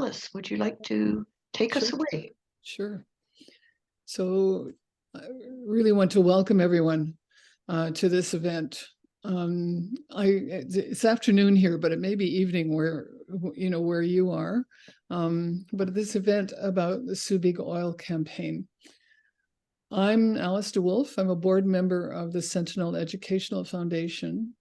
Alice, would you like to take us away? Sure. So I really want to welcome everyone to this event. It's afternoon here, but it may be evening where you are. But this event about the Sue Big Oil campaign. I'm Alice DeWolf. I'm a board member of the Sentinel Educational Foundation.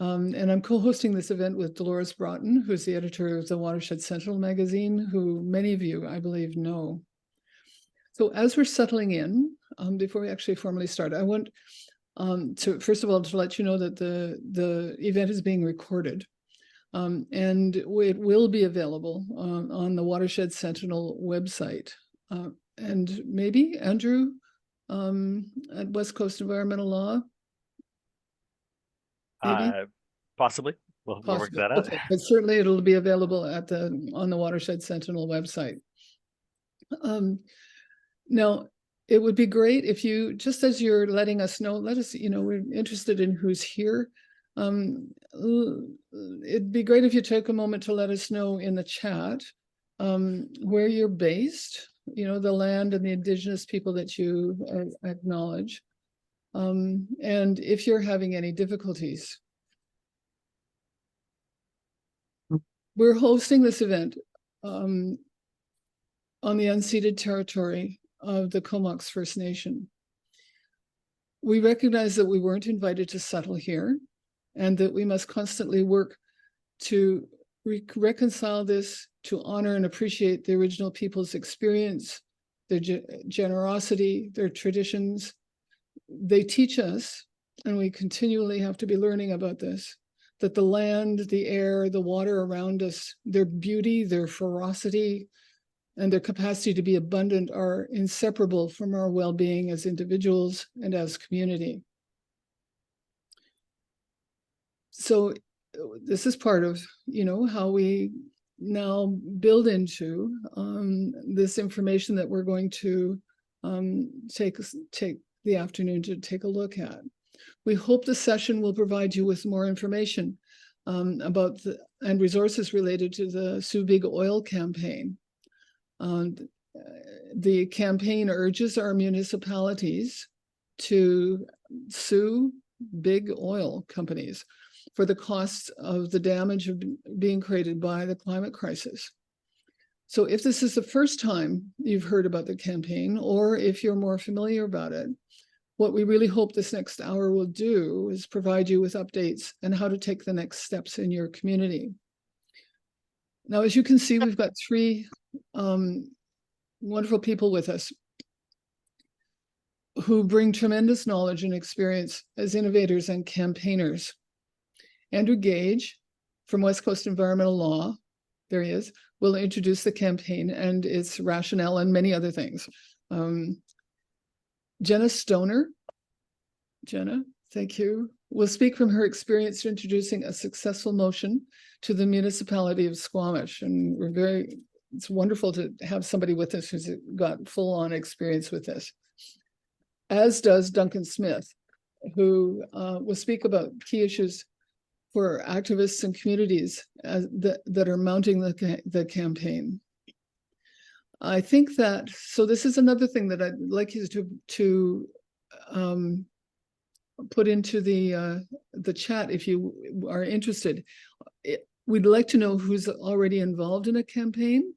And I'm co-hosting this event with Dolores Broughton, who's the editor of the Watershed Sentinel magazine, who many of you, I believe, know. So as we're settling in, before we actually formally start, I want to, first of all, to let you know that the event is being recorded. And it will be available on the Watershed Sentinel website. And maybe, Andrew, at West Coast Environmental Law? Possibly. We'll work that out. Okay. But certainly it'll be available on the Watershed Sentinel website. Now, it would be great if you, just as you're letting us know, let us, we're interested in who's here. It'd be great if you took a moment to let us know in the chat where you're based, the land and the Indigenous people that you acknowledge. And if you're having any difficulties. We're hosting this event on the unceded territory of the Comox First Nation. We recognize that we weren't invited to settle here and that we must constantly work to reconcile this, to honor and appreciate the original people's experience, their generosity, their traditions. They teach us, and we continually have to be learning about this, that the land, the air, the water around us, their beauty, their ferocity, and their capacity to be abundant are inseparable from our well-being as individuals and as community. So this is part of, how we now build into this information that we're going to take the afternoon to take a look at. We hope the session will provide you with more information about and resources related to the Sue Big Oil campaign. The campaign urges our municipalities to sue big oil companies for the costs of the damage of being created by the climate crisis. So if this is the first time you've heard about the campaign, or if you're more familiar about it, what we really hope this next hour will do is provide you with updates on how to take the next steps in your community. Now, as you can see, we've got three wonderful people with us who bring tremendous knowledge and experience as innovators and campaigners. Andrew Gage from West Coast Environmental Law, there he is, will introduce the campaign and its rationale and many other things. Jenna Stoner, Jenna, thank you, will speak from her experience introducing a successful motion to the municipality of Squamish. And it's wonderful to have somebody with us who's got full-on experience with this. As does Duncan Smith, who will speak about key issues for activists and communities that are mounting the campaign. I think that, so this is another thing that I'd like you to put into the chat if you are interested. We'd like to know who's already involved in a campaign,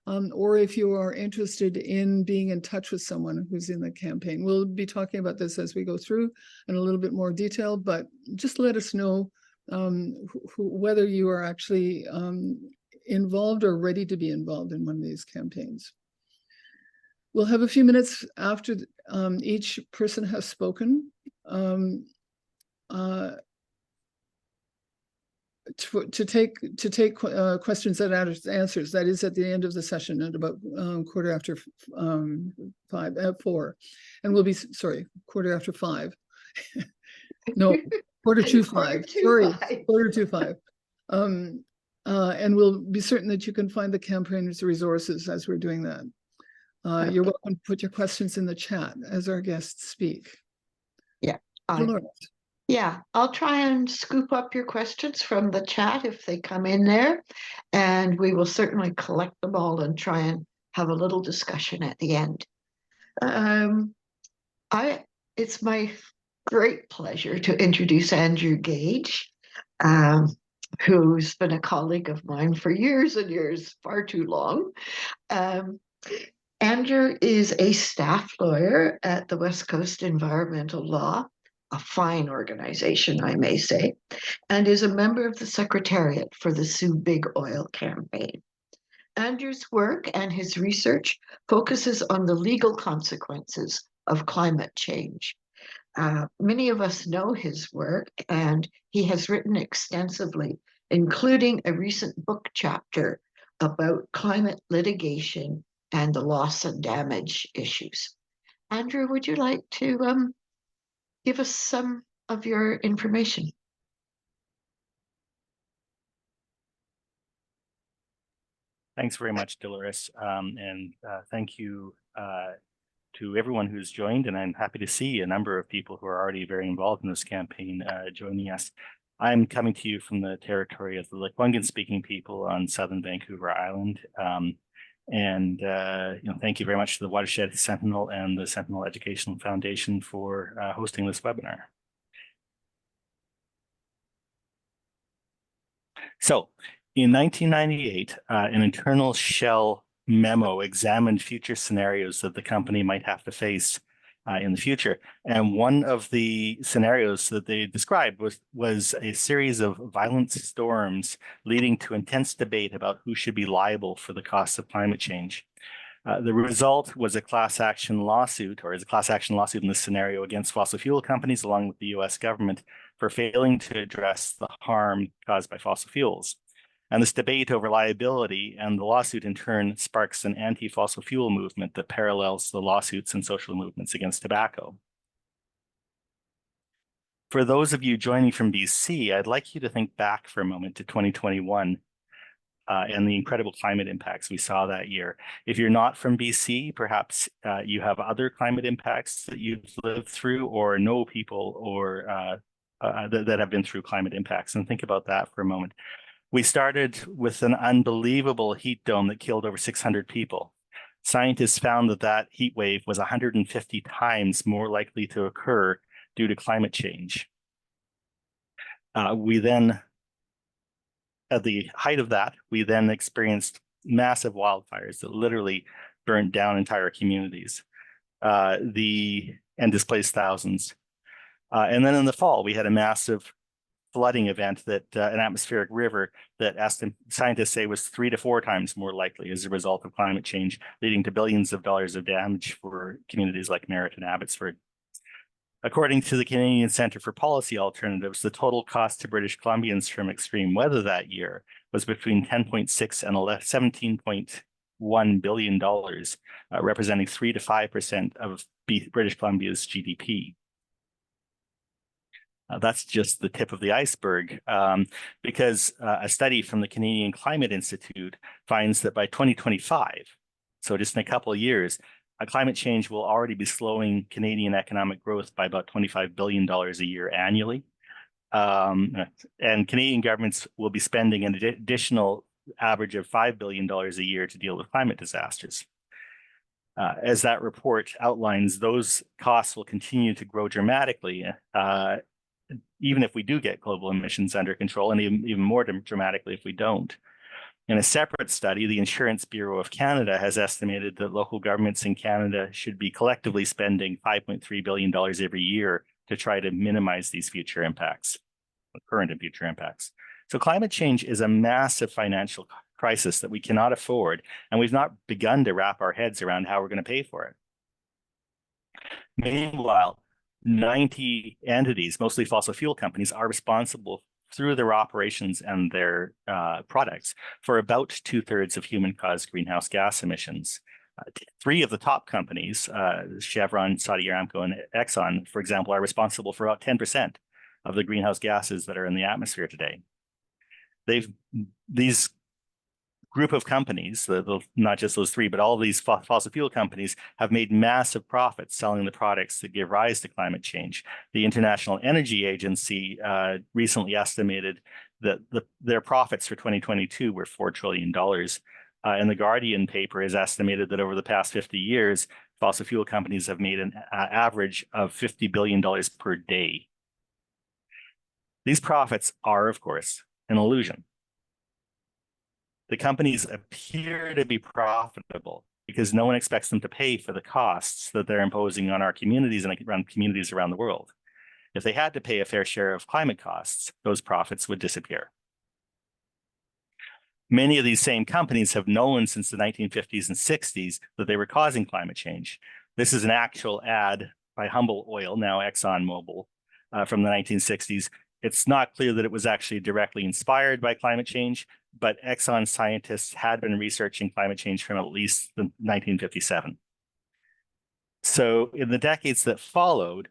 or if you are interested in being in touch with someone who's in the campaign. We'll be talking about this as we go through in a little bit more detail, but just let us know whether you are actually involved or ready to be involved in one of these campaigns. We'll have a few minutes after each person has spoken to take questions and answers. That is at the end of the session at about quarter after 4, and we'll be quarter after 5. No, quarter to 5. Quarter to 5. And we'll be certain that you can find the campaign's resources as we're doing that. You're welcome to put your questions in the chat as our guests speak. Yeah. Dolores. Yeah, I'll try and scoop up your questions from the chat if they come in there, and we will certainly collect them all and try and have a little discussion at the end. It's my great pleasure to introduce Andrew Gage, who's been a colleague of mine for years and years, far too long. Andrew is a staff lawyer at the West Coast Environmental Law, a fine organization, I may say, and is a member of the Secretariat for the Sue Big Oil campaign. Andrew's work and his research focuses on the legal consequences of climate change. Many of us know his work, and he has written extensively, including a recent book chapter about climate litigation and the loss and damage issues. Andrew, would you like to give us some of your information? Thanks very much, Dolores, and thank you to everyone who's joined, and I'm happy to see a number of people who are already very involved in this campaign joining us. I'm coming to you from the territory of the Lekwungen-speaking people on southern Vancouver Island, thank you very much to the Watershed Sentinel and the Sentinel Educational Foundation for hosting this webinar. So, in 1998, an internal shell memo examined future scenarios that the company might have to face in the future. And one of the scenarios that they described was a series of violent storms leading to intense debate about who should be liable for the costs of climate change. The result was a class action lawsuit, or is a class action lawsuit in this scenario, against fossil fuel companies along with the US government for failing to address the harm caused by fossil fuels. And this debate over liability and the lawsuit in turn sparks an anti-fossil fuel movement that parallels the lawsuits and social movements against tobacco. For those of you joining from BC, I'd like you to think back for a moment to 2021 and the incredible climate impacts we saw that year. If you're not from BC, perhaps you have other climate impacts that you've lived through or know people or that have been through climate impacts, and think about that for a moment. We started with an unbelievable heat dome that killed over 600 people. Scientists found that heat wave was 150 times more likely to occur due to climate change. We then, at the height of that, we then experienced massive wildfires that literally burnt down entire communities and displaced thousands. And then in the fall, we had a massive flooding event that an atmospheric river that scientists say was 3 to 4 times more likely as a result of climate change, leading to billions of dollars of damage for communities like Merritt and Abbotsford. According to the Canadian Centre for Policy Alternatives, the total cost to British Columbians from extreme weather that year was between 10.6 and 17.1 billion dollars, representing 3 to 5% of British Columbia's GDP. That's just the tip of the iceberg, because a study from the Canadian Climate Institute finds that by 2025, so just in a couple of years, climate change will already be slowing Canadian economic growth by about $25 billion a year annually. And Canadian governments will be spending an additional average of $5 billion a year to deal with climate disasters. As that report outlines, those costs will continue to grow dramatically, even if we do get global emissions under control, and even more dramatically if we don't. In a separate study, the Insurance Bureau of Canada has estimated that local governments in Canada should be collectively spending $5.3 billion every year to try to minimize these future impacts, current and future impacts. So climate change is a massive financial crisis that we cannot afford, and we've not begun to wrap our heads around how we're going to pay for it. Meanwhile, 90 entities, mostly fossil fuel companies, are responsible through their operations and their products for about 2/3 of human-caused greenhouse gas emissions. 3 of the top companies, Chevron, Saudi Aramco, and Exxon, for example, are responsible for about 10% of the greenhouse gases that are in the atmosphere today. These group of companies, not just those three, but all of these fossil fuel companies have made massive profits selling the products that give rise to climate change. The International Energy Agency recently estimated that their profits for 2022 were $4 trillion. And the Guardian paper has estimated that over the past 50 years, fossil fuel companies have made an average of $50 billion per day. These profits are, of course, an illusion. The companies appear to be profitable because no one expects them to pay for the costs that they're imposing on our communities and around communities around the world. If they had to pay a fair share of climate costs, those profits would disappear. Many of these same companies have known since the 1950s and 60s that they were causing climate change. This is an actual ad by Humble Oil, now ExxonMobil, from the 1960s. It's not clear that it was actually directly inspired by climate change, but Exxon scientists had been researching climate change from at least 1957. So in the decades that followed,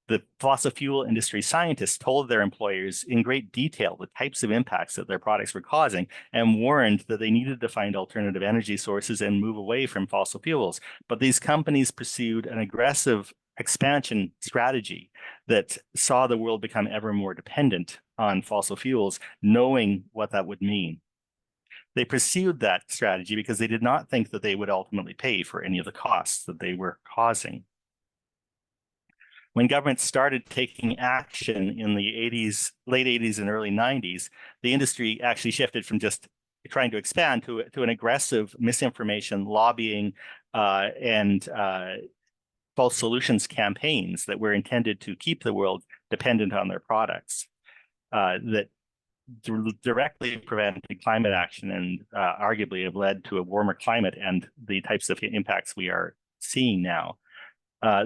the fossil fuel industry scientists told their employers in great detail the types of impacts that their products were causing and warned that they needed to find alternative energy sources and move away from fossil fuels. But these companies pursued an aggressive expansion strategy that saw the world become ever more dependent on fossil fuels, knowing what that would mean. They pursued that strategy because they did not think that they would ultimately pay for any of the costs that they were causing. When governments started taking action in the late 80s and early 90s, the industry actually shifted from just trying to expand to an aggressive misinformation, lobbying, and false solutions campaigns that were intended to keep the world dependent on their products that directly prevented climate action and arguably have led to a warmer climate and the types of impacts we are seeing now.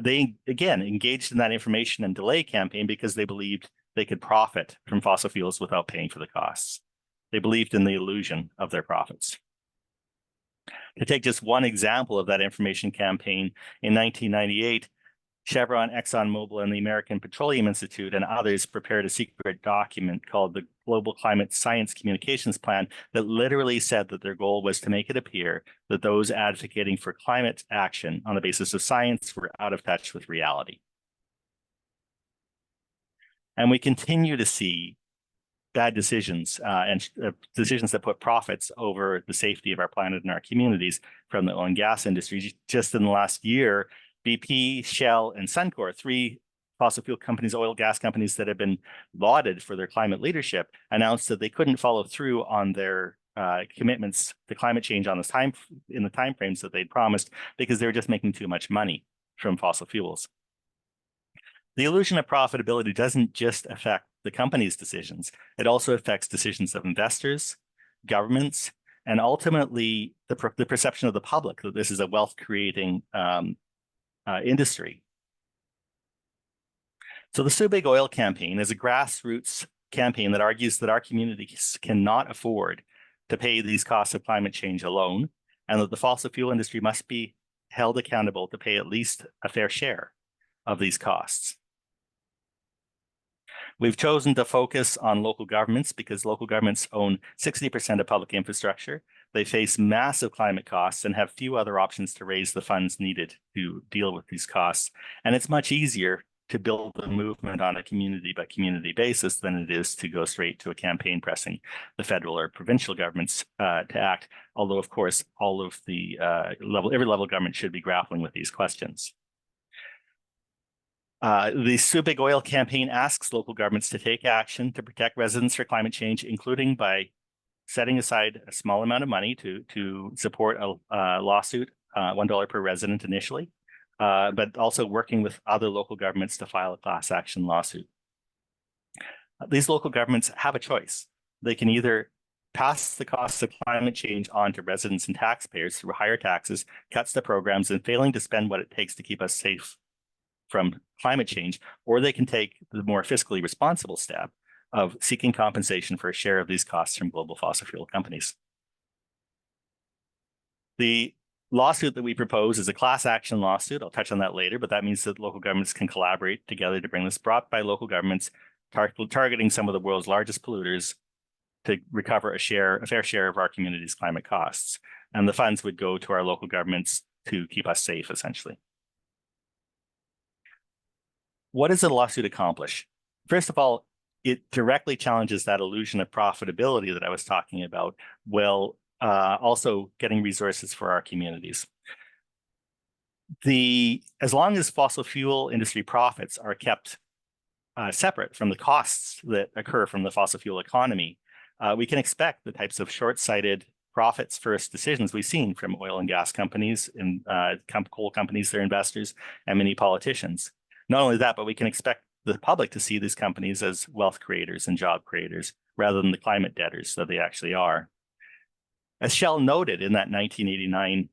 They, again, engaged in that information and delay campaign because they believed they could profit from fossil fuels without paying for the costs. They believed in the illusion of their profits. To take just one example of that information campaign, in 1998, Chevron, ExxonMobil, and the American Petroleum Institute and others prepared a secret document called the Global Climate Science Communications Plan that literally said that their goal was to make it appear that those advocating for climate action on the basis of science were out of touch with reality. And we continue to see bad decisions and decisions that put profits over the safety of our planet and our communities from the oil and gas industry. Just in the last year, BP, Shell, and Suncor, three fossil fuel companies, oil gas companies that have been lauded for their climate leadership, announced that they couldn't follow through on their commitments to climate change on this in the timeframes that they'd promised because they were just making too much money from fossil fuels. The illusion of profitability doesn't just affect the company's decisions. It also affects decisions of investors, governments, and ultimately the perception of the public that this is a wealth-creating industry. So the So Big Oil campaign is a grassroots campaign that argues that our communities cannot afford to pay these costs of climate change alone, and that the fossil fuel industry must be held accountable to pay at least a fair share of these costs. We've chosen to focus on local governments because local governments own 60% of public infrastructure. They face massive climate costs and have few other options to raise the funds needed to deal with these costs. And it's much easier to build a movement on a community by community basis than it is to go straight to a campaign pressing the federal or provincial governments to act. Although, of course, all of the every level of government should be grappling with these questions. The So Big Oil campaign asks local governments to take action to protect residents for climate change, including by setting aside a small amount of money to support a lawsuit, $1 per resident initially, but also working with other local governments to file a class action lawsuit. These local governments have a choice. They can either pass the costs of climate change on to residents and taxpayers through higher taxes, cuts to programs, and failing to spend what it takes to keep us safe from climate change, or they can take the more fiscally responsible step of seeking compensation for a share of these costs from global fossil fuel companies. The lawsuit that we propose is a class action lawsuit. I'll touch on that later, but that means that local governments can collaborate together to bring this, brought by local governments targeting some of the world's largest polluters to recover a fair share of our community's climate costs. And the funds would go to our local governments to keep us safe, essentially. What does a lawsuit accomplish? First of all, it directly challenges that illusion of profitability that I was talking about, while also getting resources for our communities. As long as fossil fuel industry profits are kept separate from the costs that occur from the fossil fuel economy, we can expect the types of short-sighted profits first decisions we've seen from oil and gas companies and coal companies, their investors, and many politicians. Not only that, but we can expect the public to see these companies as wealth creators and job creators rather than the climate debtors that they actually are. As Shell noted in that 1989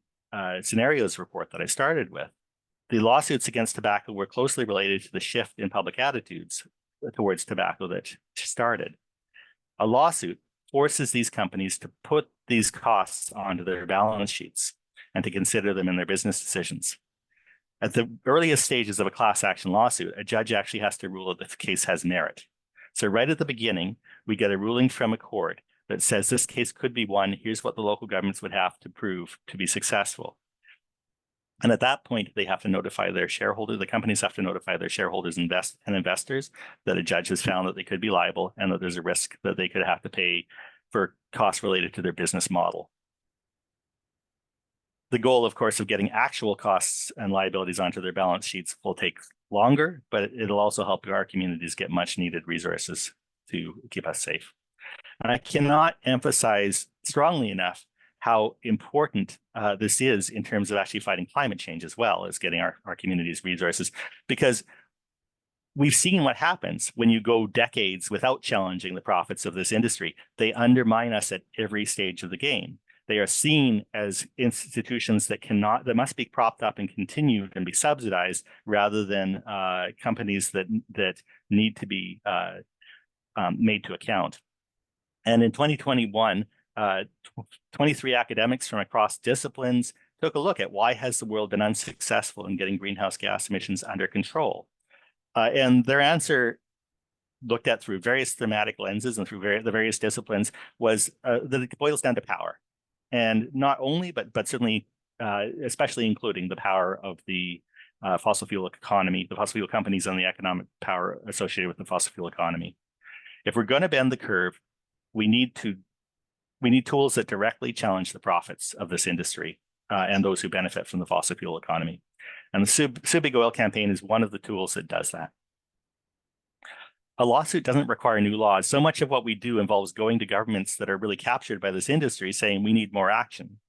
scenarios report that I started with, the lawsuits against tobacco were closely related to the shift in public attitudes towards tobacco that started. A lawsuit forces these companies to put these costs onto their balance sheets and to consider them in their business decisions. At the earliest stages of a class action lawsuit, a judge actually has to rule that the case has merit. So right at the beginning, we get a ruling from a court that says this case could be won. Here's what the local governments would have to prove to be successful. And at that point, they have to notify their shareholders. The companies have to notify their shareholders and investors that a judge has found that they could be liable and that there's a risk that they could have to pay for costs related to their business model. The goal, of course, of getting actual costs and liabilities onto their balance sheets will take longer, but it'll also help our communities get much needed resources to keep us safe. And I cannot emphasize strongly enough how important this is in terms of actually fighting climate change as well as getting our communities resources, because we've seen what happens when you go decades without challenging the profits of this industry. They undermine us at every stage of the game. They are seen as institutions that must be propped up and continued and be subsidized rather than companies that need to be made to account. And in 2021, 23 academics from across disciplines took a look at why has the world been unsuccessful in getting greenhouse gas emissions under control. And their answer, looked at through various thematic lenses and through the various disciplines, was that it boils down to power. And not only, but certainly, especially including the power of the fossil fuel economy, the fossil fuel companies, and the economic power associated with the fossil fuel economy. If we're going to bend the curve, we need tools that directly challenge the profits of this industry and those who benefit from the fossil fuel economy. And the Sue Big Oil campaign is one of the tools that does that. A lawsuit doesn't require new laws. So much of what we do involves going to governments that are really captured by this industry saying we need more action.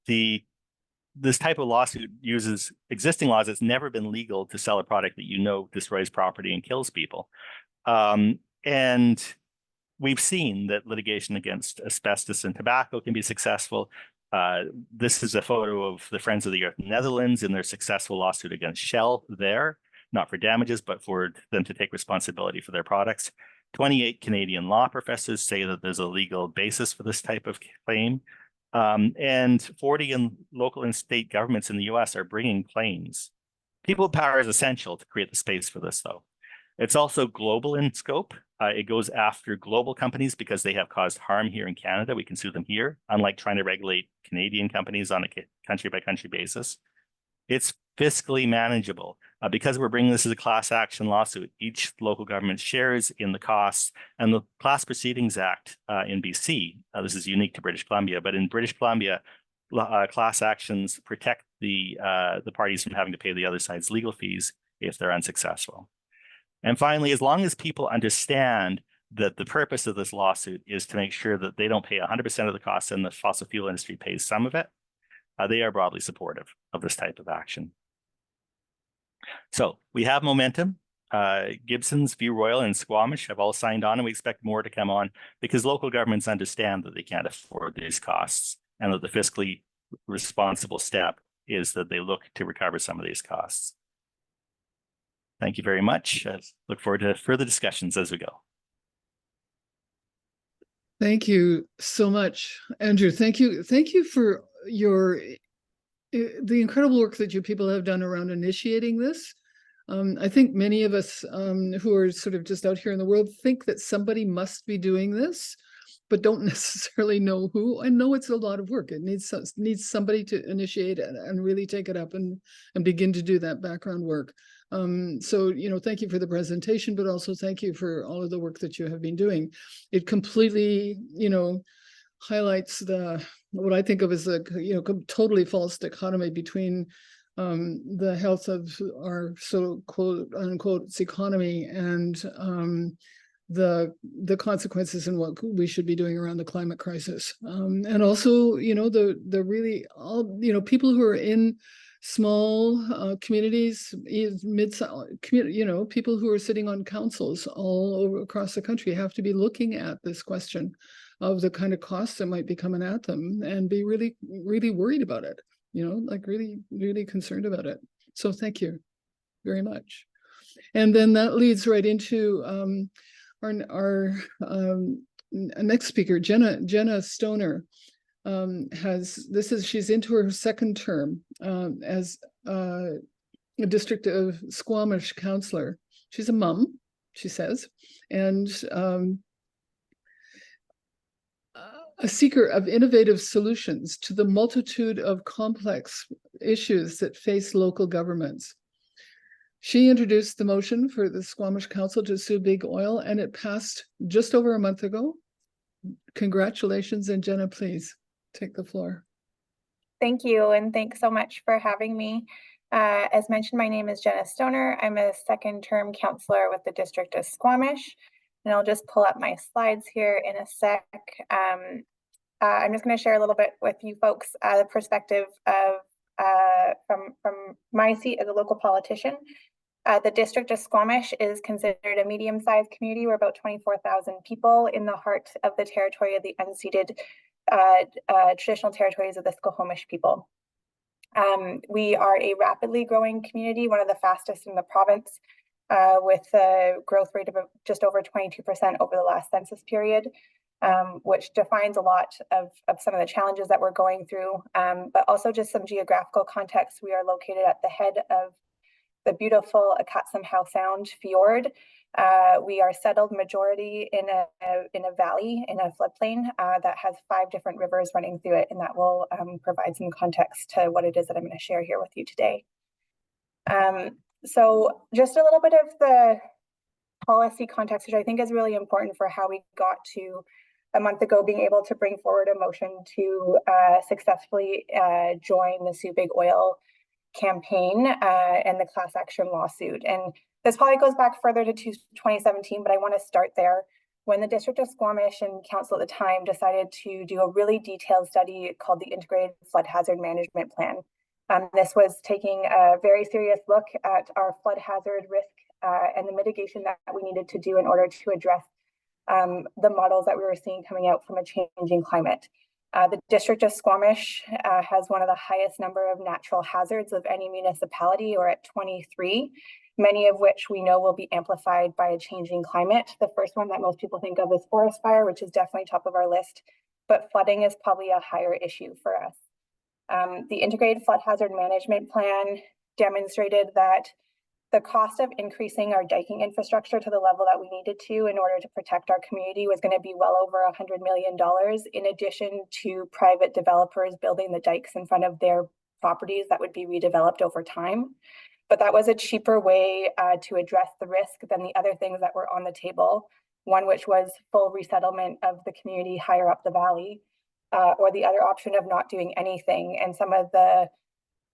This type of lawsuit uses existing laws. It's never been legal to sell a product that destroys property and kills people. And we've seen that litigation against asbestos and tobacco can be successful. This is a photo of the Friends of the Earth Netherlands in their successful lawsuit against Shell there, not for damages, but for them to take responsibility for their products. 28 Canadian law professors say that there's a legal basis for this type of claim. And 40 in local and state governments in the US are bringing claims. People power is essential to create the space for this, though. It's also global in scope. It goes after global companies because they have caused harm here in Canada. We can sue them here, unlike trying to regulate Canadian companies on a country-by-country basis. It's fiscally manageable. Because we're bringing this as a class action lawsuit, each local government shares in the costs. And the Class Proceedings Act in BC, this is unique to British Columbia, but in British Columbia, class actions protect the parties from having to pay the other side's legal fees if they're unsuccessful. And finally, as long as people understand that the purpose of this lawsuit is to make sure that they don't pay 100% of the costs and the fossil fuel industry pays some of it, they are broadly supportive of this type of action. So we have momentum. Gibsons, View Royal, and Squamish have all signed on, and we expect more to come on because local governments understand that they can't afford these costs and that the fiscally responsible step is that they look to recover some of these costs. Thank you very much. I look forward to further discussions as we go. Thank you so much, Andrew. Thank you for the incredible work that you people have done around initiating this. I think many of us who are sort of just out here in the world think that somebody must be doing this, but don't necessarily know who. I know it's a lot of work. It needs somebody to initiate it and really take it up and begin to do that background work. So, thank you for the presentation, but also thank you for all of the work that you have been doing. It completely, highlights what I think of as a, totally false dichotomy between the health of our quote unquote economy and the consequences and what we should be doing around the climate crisis. And also, the really people who are in small communities, people who are sitting on councils all over across the country have to be looking at this question of the kind of costs that might be coming at them and be really, really worried about it, really, really concerned about it. So thank you very much. And then that leads right into our next speaker, Jenna Stoner. She's into her second term as a District of Squamish Councillor. She's a mum, she says, and a seeker of innovative solutions to the multitude of complex issues that face local governments. She introduced the motion for the Squamish Council to sue Big Oil, and it passed just over a month ago. Congratulations, and Jenna, please take the floor. Thank you, and thanks so much for having me. As mentioned, my name is Jenna Stoner. I'm a second-term councillor with the District of Squamish, and I'll just pull up my slides here in a sec. I'm just going to share a little bit with you folks the perspective of from my seat as a local politician. The District of Squamish is considered a medium-sized community. We're about 24,000 people in the heart of the territory of the unceded traditional territories of the Squamish people. We are a rapidly growing community, one of the fastest in the province, with a growth rate of just over 22% over the last census period, which defines a lot of some of the challenges that we're going through, but also just some geographical context. We are located at the head of the beautiful Akatsam Sound Fjord. We are settled majority in a valley, in a floodplain that has 5 different rivers running through it, and that will provide some context to what it is that I'm going to share here with you today. So just a little bit of the policy context, which I think is really important for how we got to a month ago being able to bring forward a motion to successfully join the Sue Big Oil campaign and the class action lawsuit. And this probably goes back further to 2017, but I want to start there. When the District of Squamish and Council at the time decided to do a really detailed study called the Integrated Flood Hazard Management Plan. This was taking a very serious look at our flood hazard risk and the mitigation that we needed to do in order to address the models that we were seeing coming out from a changing climate. The District of Squamish has one of the highest number of natural hazards of any municipality, or at 23, many of which we know will be amplified by a changing climate. The first one that most people think of is forest fire, which is definitely top of our list, but flooding is probably a higher issue for us. The Integrated Flood Hazard Management Plan demonstrated that the cost of increasing our diking infrastructure to the level that we needed to in order to protect our community was going to be well over $100 million, in addition to private developers building the dikes in front of their properties that would be redeveloped over time. But that was a cheaper way to address the risk than the other things that were on the table, one which was full resettlement of the community higher up the valley, or the other option of not doing anything. And some of the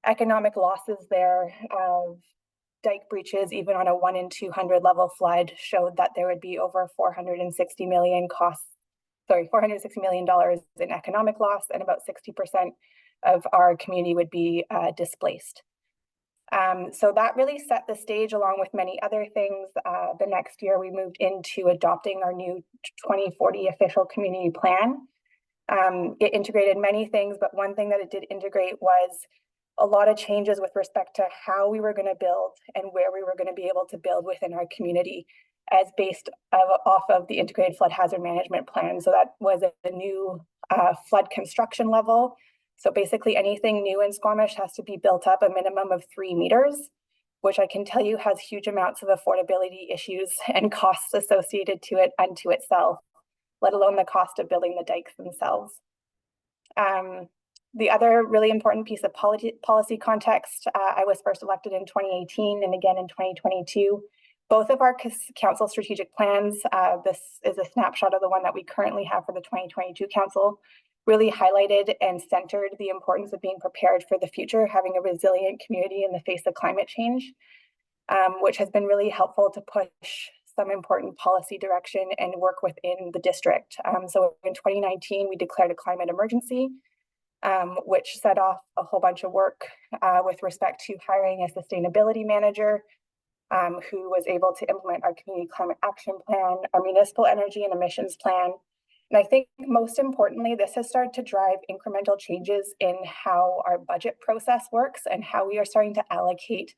economic losses there of dike breaches, even on a 1 in 200 level flood, showed that there would be over $460 million in economic loss, and about 60% of our community would be displaced. So that really set the stage, along with many other things. The next year, we moved into adopting our new 2040 official community plan. It integrated many things, but one thing that it did integrate was a lot of changes with respect to how we were going to build and where we were going to be able to build within our community, as based off of the Integrated Flood Hazard Management Plan. So that was a new flood construction level. So basically anything new in Squamish has to be built up a minimum of 3 meters. which I can tell you has huge amounts of affordability issues and costs associated to it unto itself, let alone the cost of building the dikes themselves. The other really important piece of policy context, I was first elected in 2018 and again in 2022. Both of our council strategic plans, this is a snapshot of the one that we currently have for the 2022 council, really highlighted and centered the importance of being prepared for the future, having a resilient community in the face of climate change, which has been really helpful to push some important policy direction and work within the district. So in 2019, we declared a climate emergency, which set off a whole bunch of work with respect to hiring a sustainability manager who was able to implement our community climate action plan, our municipal energy and emissions plan. And I think most importantly, this has started to drive incremental changes in how our budget process works and how we are starting to allocate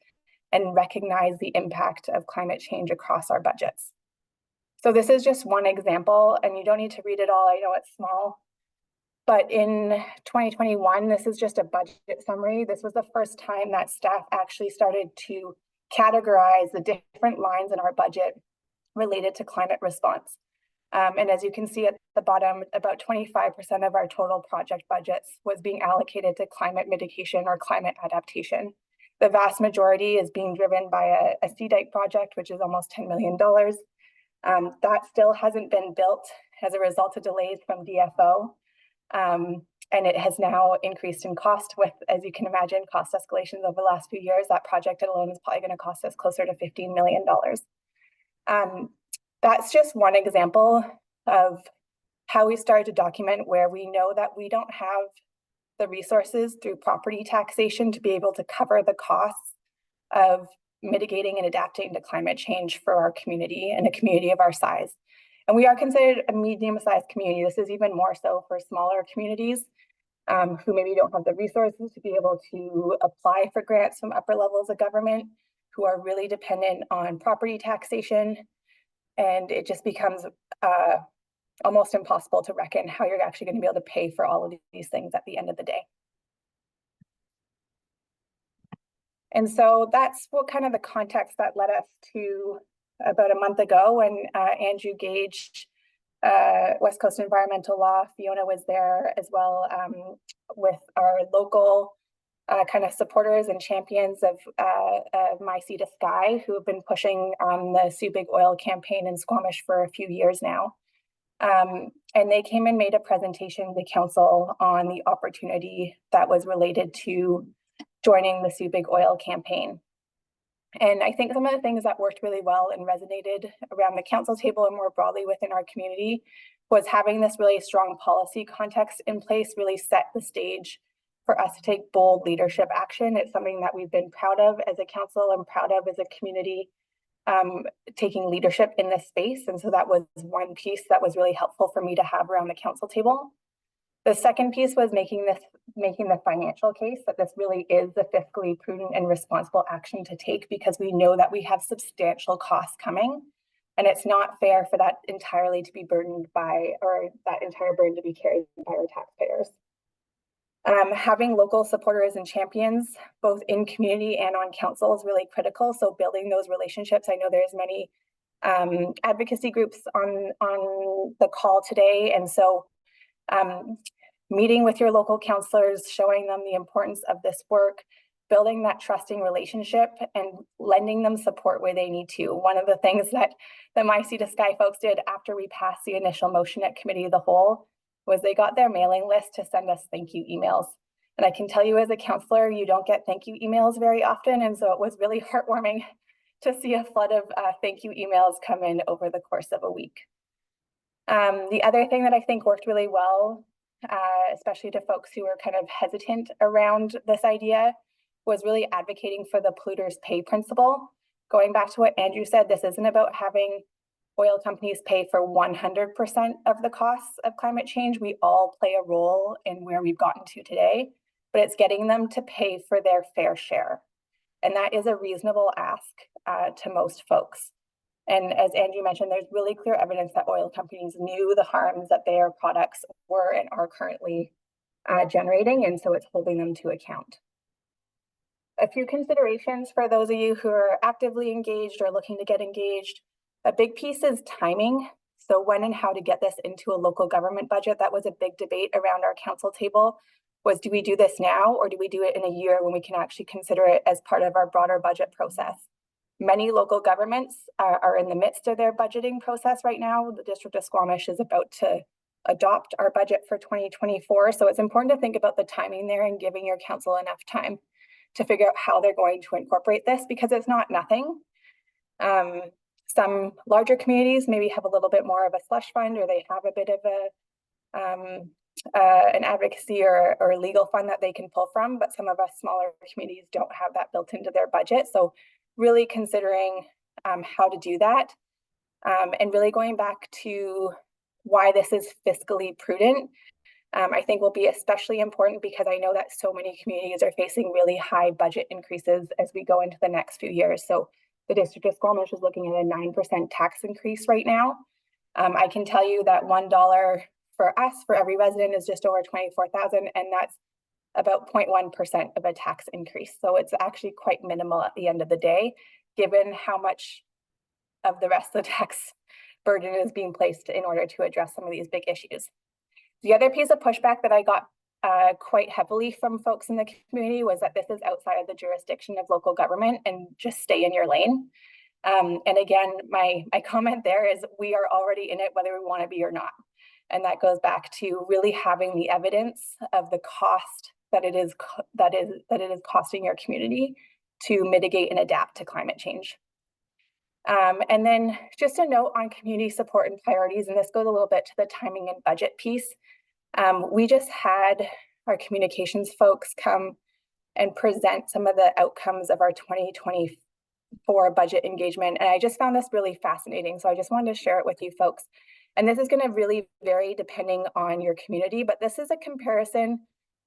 and recognize the impact of climate change across our budgets. So this is just one example, and you don't need to read it all. I know it's small. But in 2021, this is just a budget summary. This was the first time that staff actually started to categorize the different lines in our budget related to climate response. And as you can see at the bottom, about 25% of our total project budgets was being allocated to climate mitigation or climate adaptation. The vast majority is being driven by a sea dike project, which is almost $10 million. That still hasn't been built as a result of delays from DFO. And it has now increased in cost with, as you can imagine, cost escalations over the last few years. That project alone is probably going to cost us closer to $15 million. That's just one example of how we started to document where we know that we don't have the resources through property taxation to be able to cover the costs of mitigating and adapting to climate change for our community and a community of our size. And we are considered a medium-sized community. This is even more so for smaller communities who maybe don't have the resources to be able to apply for grants from upper levels of government, who are really dependent on property taxation. And it just becomes almost impossible to reckon how you're actually going to be able to pay for all of these things at the end of the day. And so that's what kind of the context that led us to about a month ago when Andrew Gage, West Coast Environmental Law, Fiona was there as well with our local kind of supporters and champions of My Sea to Sky, who have been pushing the Sue Big Oil campaign in Squamish for a few years now. And they came and made a presentation to the council on the opportunity that was related to joining the Sue Big Oil campaign. And I think some of the things that worked really well and resonated around the council table and more broadly within our community was having this really strong policy context in place, really set the stage for us to take bold leadership action. It's something that we've been proud of as a council and proud of as a community, taking leadership in this space. And so that was one piece that was really helpful for me to have around the council table. The second piece was making the financial case that this really is the fiscally prudent and responsible action to take, because we know that we have substantial costs coming, and it's not fair for that entirely to be burdened by, or that entire burden to be carried by our taxpayers. Having local supporters and champions, both in community and on council, is really critical. So building those relationships. I know there's many advocacy groups on the call today, and so meeting with your local councillors, showing them the importance of this work, building that trusting relationship and lending them support where they need to. One of the things that the My Sea to Sky folks did after we passed the initial motion at Committee of the Whole was they got their mailing list to send us thank you emails. And I can tell you as a councillor, you don't get thank you emails very often. And so it was really heartwarming to see a flood of thank you emails come in over the course of a week. The other thing that I think worked really well, especially to folks who are kind of hesitant around this idea, was really advocating for the polluters pay principle. Going back to what Andrew said, this isn't about having oil companies pay for 100% of the costs of climate change. We all play a role in where we've gotten to today, but it's getting them to pay for their fair share. And that is a reasonable ask to most folks. And as Andrew mentioned, there's really clear evidence that oil companies knew the harms that their products were and are currently generating, and so it's holding them to account. A few considerations for those of you who are actively engaged or looking to get engaged. A big piece is timing. So when and how to get this into a local government budget. That was a big debate around our council table, was do we do this now or do we do it in a year when we can actually consider it as part of our broader budget process? Many local governments are in the midst of their budgeting process right now. The District of Squamish is about to adopt our budget for 2024. So it's important to think about the timing there and giving your council enough time to figure out how they're going to incorporate this, because it's not nothing. Some larger communities maybe have a little bit more of a slush fund, or they have a bit of an advocacy or legal fund that they can pull from, but some of us smaller communities don't have that built into their budget. So really considering how to do that, and really going back to why this is fiscally prudent, I think will be especially important, because I know that so many communities are facing really high budget increases as we go into the next few years. So the District of Squamish is looking at a 9% tax increase right now. I can tell you that $1 for us, for every resident, is just over 24,000, and that's about 0.1% of a tax increase. So it's actually quite minimal at the end of the day, given how much of the rest of the tax burden is being placed in order to address some of these big issues. The other piece of pushback that I got quite heavily from folks in the community was that this is outside of the jurisdiction of local government and just stay in your lane. And again, my comment there is we are already in it whether we want to be or not. And that goes back to really having the evidence of the cost that it is costing your community to mitigate and adapt to climate change. And then just a note on community support and priorities, and this goes a little bit to the timing and budget piece. We just had our communications folks come and present some of the outcomes of our 2024 budget engagement, and I just found this really fascinating. So I just wanted to share it with you folks. And this is going to really vary depending on your community, but this is a comparison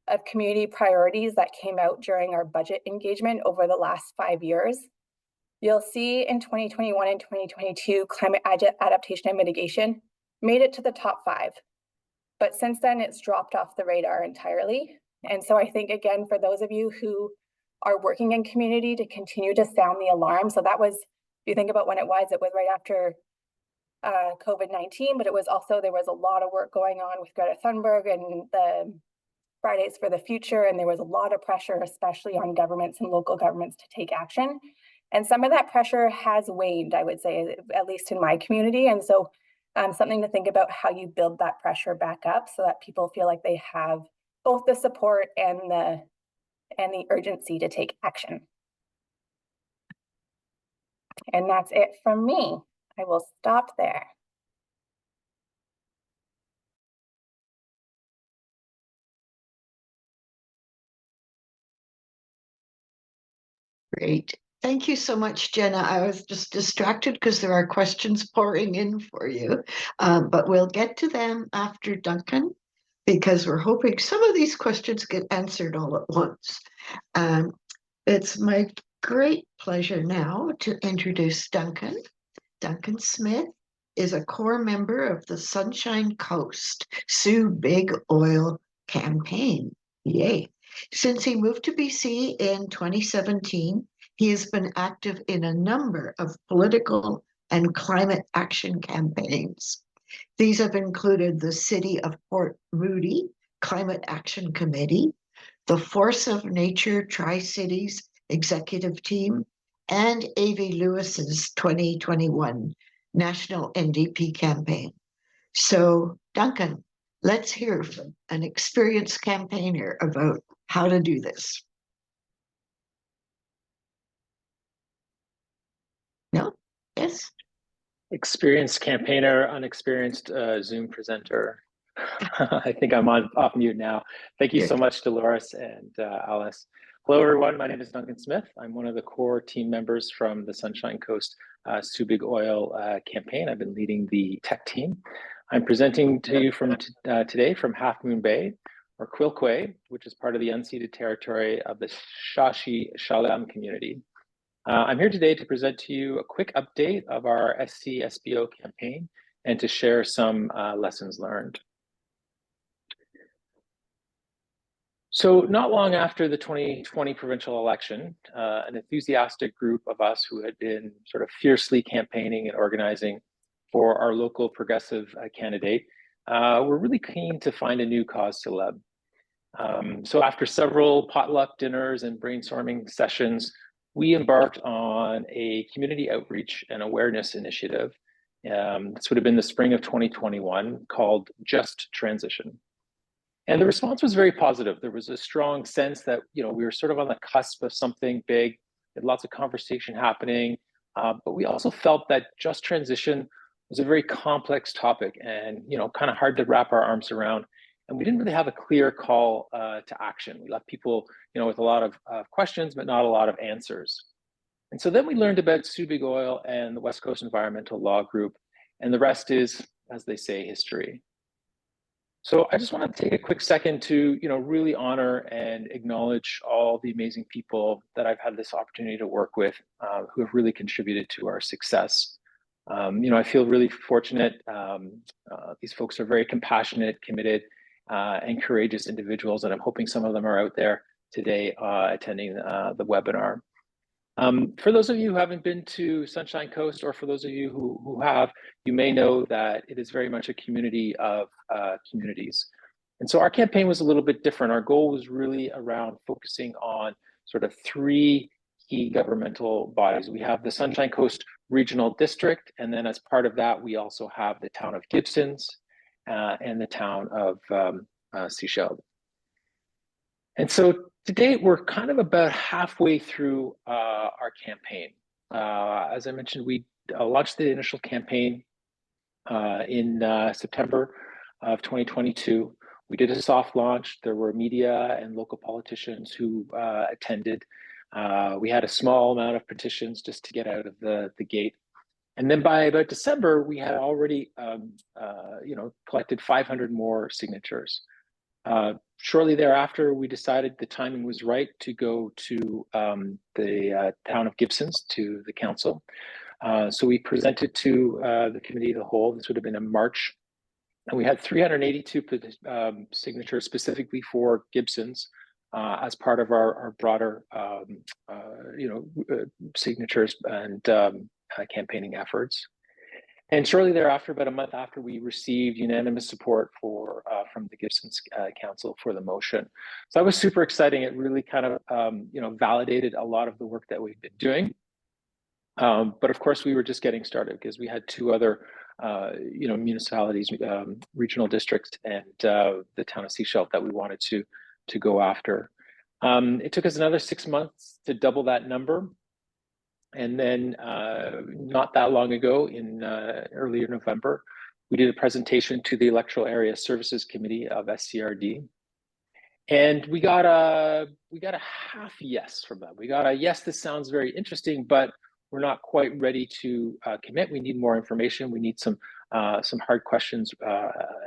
of community priorities that came out during our budget engagement over the last 5 years. You'll see in 2021 and 2022, climate adaptation and mitigation made it to the top 5. But since then, it's dropped off the radar entirely. And so I think, again, for those of you who are working in community, to continue to sound the alarm. So that was, if you think about when it was right after COVID-19, but it was also, there was a lot of work going on with Greta Thunberg and the Fridays for the Future. And there was a lot of pressure, especially on governments and local governments, to take action. And some of that pressure has waned, I would say, at least in my community. And so something to think about how you build that pressure back up so that people feel like they have both the support and the urgency to take action. And that's it from me. I will stop there. Great. Thank you so much, Jenna. I was just distracted because there are questions pouring in for you, but we'll get to them after Duncan, because we're hoping some of these questions get answered all at once. It's my great pleasure now to introduce Duncan. Duncan Smith is a core member of the Sunshine Coast Sue Big Oil campaign. Yay. Since he moved to BC in 2017, he has been active in a number of political and climate action campaigns. These have included the City of Port Moody Climate Action Committee, the Force of Nature Tri-Cities Executive Team, and Avi Lewis's 2021 National NDP campaign. So, Duncan, let's hear from an experienced campaigner about how to do this. No? Yes? Experienced campaigner, unexperienced Zoom presenter. I think I'm off mute now. Thank you so much, Dolores and Alice. Hello, everyone. My name is Duncan Smith. I'm one of the core team members from the Sunshine Coast Sue Big Oil campaign. I've been leading the tech team. I'm presenting to you from today from Half Moon Bay, or Quilquay, which is part of the unceded territory of the Shashi Shalem community. I'm here today to present to you a quick update of our SC-SBO campaign and to share some lessons learned. So not long after the 2020 provincial election, an enthusiastic group of us who had been sort of fiercely campaigning and organizing for our local progressive candidate were really keen to find a new cause célèbre. So after several potluck dinners and brainstorming sessions, we embarked on a community outreach and awareness initiative. This would have been the spring of 2021, called Just Transition. And the response was very positive. There was a strong sense that, you know, we were sort of on the cusp of something big, had lots of conversation happening, but we also felt that just transition was a very complex topic and, you know, kind of hard to wrap our arms around. And we didn't really have a clear call to action. We left people, you know, with a lot of questions, but not a lot of answers. And so then we learned about Sue Big Oil and the West Coast Environmental Law Group, and the rest is, as they say, history. So I just want to take a quick second to, you know, really honor and acknowledge all the amazing people that I've had this opportunity to work with, who have really contributed to our success. You know, I feel really fortunate. These folks are very compassionate, committed, and courageous individuals, and I'm hoping some of them are out there today attending the webinar. For those of you who haven't been to Sunshine Coast, or for those of you who have, you may know that it is very much a community of communities. And so our campaign was a little bit different. Our goal was really around focusing on sort of three key governmental bodies. We have the Sunshine Coast Regional District, and then as part of that, we also have the town of Gibsons and the town of Sechelt. And so to date, we're kind of about halfway through our campaign. As I mentioned, we launched the initial campaign in September of 2022. We did a soft launch. There were media and local politicians who attended. We had a small amount of petitions just to get out of the gate. And then by about December, we had already you know, collected 500 more signatures. Shortly thereafter, we decided the timing was right to go to the town of Gibsons, to the council. So we presented to the committee of the whole. This would have been in March. And we had 382 signatures specifically for Gibsons as part of our broader you know, signatures and campaigning efforts. And shortly thereafter, about a month after, we received unanimous support for from the Gibsons Council for the motion. So that was super exciting. It really kind of you know, validated a lot of the work that we've been doing. But of course, we were just getting started because we had two other you know, municipalities, regional districts, and the town of Sechelt that we wanted to go after. It took us another 6 months to double that number. And then not that long ago, in earlier November, we did a presentation to the Electoral Area Services Committee of SCRD. And we got a half yes from them. We got a yes, this sounds very interesting, but we're not quite ready to commit. We need more information. We need some hard questions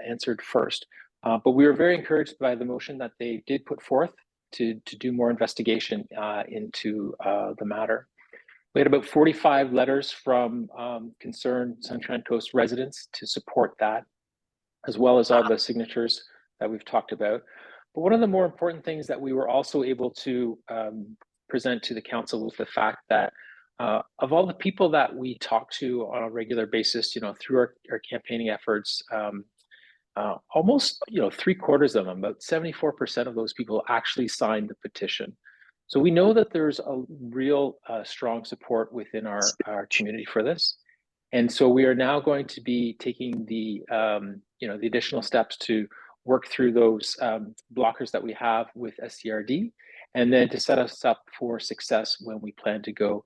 answered first. But we were very encouraged by the motion that they did put forth to do more investigation into the matter. We had about 45 letters from concerned Sunshine Coast residents to support that, as well as all the signatures that we've talked about. But one of the more important things that we were also able to present to the council was the fact that of all the people that we talk to on a regular basis, you know, through our campaigning efforts, almost, you know, 3/4 of them, about 74% of those people actually signed the petition. So we know that there's a real strong support within our community for this. And so we are now going to be taking the, you know, the additional steps to work through those blockers that we have with SCRD, and then to set us up for success when we plan to go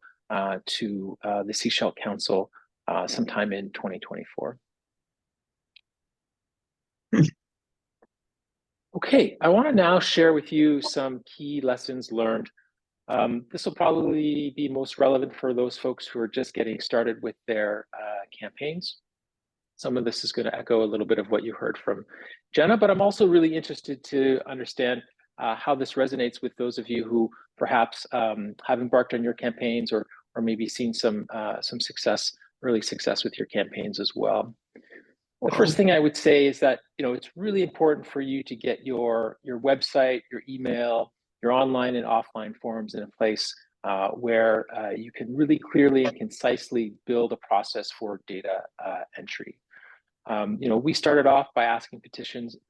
to the Sechelt Council sometime in 2024. Okay, I want to now share with you some key lessons learned. This will probably be most relevant for those folks who are just getting started with their campaigns. Some of this is going to echo a little bit of what you heard from Jenna, but I'm also really interested to understand how this resonates with those of you who perhaps have embarked on your campaigns or maybe seen some success, early success with your campaigns as well. The first thing I would say is that, it's really important for you to get your website, your email, your online and offline forms in a place where you can really clearly and concisely build a process for data entry. We started off by asking